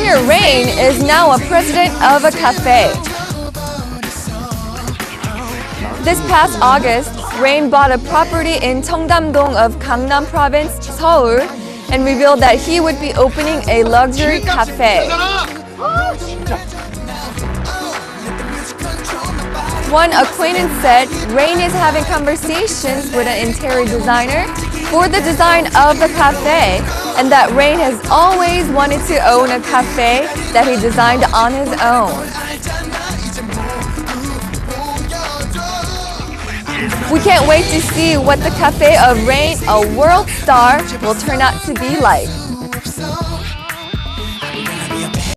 singer Rain is now a president of a cafe. This past August, Rain bought a property in Cheongdam-dong of Gangnam Province, Seoul, and revealed that he would be opening a luxury cafe. One acquaintance said Rain is having conversations with an interior designer for the design of the cafe, and that Rain has always wanted to own a cafe that he designed on his own. We can't wait to see what the cafe of Rain, a world star, will turn out to be like.